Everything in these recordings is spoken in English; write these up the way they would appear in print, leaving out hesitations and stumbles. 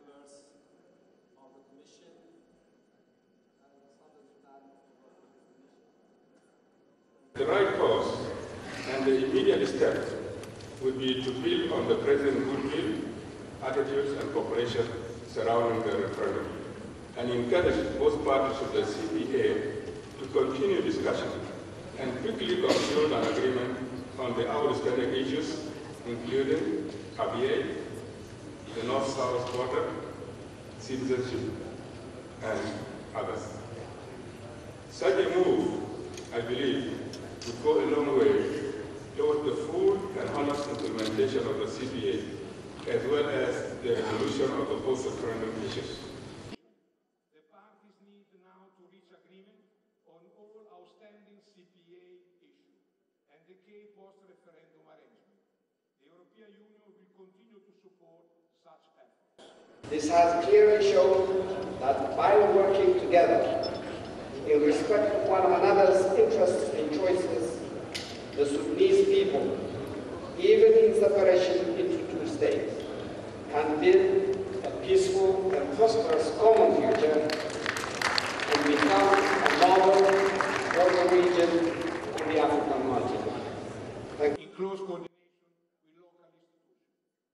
members of the Commission. The right course and the immediate step would be to build on the present goodwill, attitudes and cooperation surrounding the referendum and encourage both parties of the CPA to continue discussion and quickly conclude an agreement on the outstanding issues, including ABA, the North-South border, citizenship, and others. Such a move, I believe, would go a long way toward the full and honest implementation of the CPA, as well as the resolution of the post-referendum issues. The parties need now to reach agreement on all outstanding CPA issues and the key post-referendum arrangement. The European Union will continue to support such efforts. This has clearly shown that by working together in respect of one another's interests and choices, the Sudanese people, even in separation into two states, can build a peaceful and prosperous common future and become a model for the region and the African continent. Thank you. In close coordination with local institutions.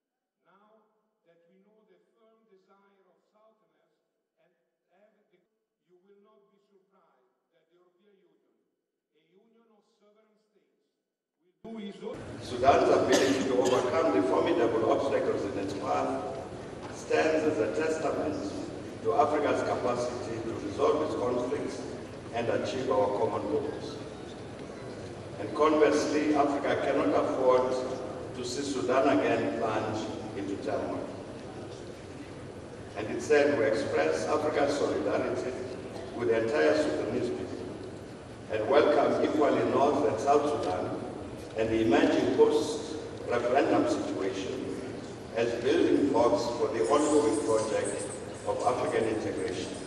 Now that we know the firm desire of Southerners you will not be surprised that the European Union, a union of sovereign states, will do its own. Sudan's ability to overcome the formidable obstacles in its path stands as a testament to Africa's capacity to resolve its conflicts and achieve our common goals. And conversely, Africa cannot afford to see Sudan again plunge into turmoil. And instead, we express Africa's solidarity with the entire Sudanese people and welcome equally North and South Sudan and the emerging post-referendum situation as building blocks for the ongoing project of African integration.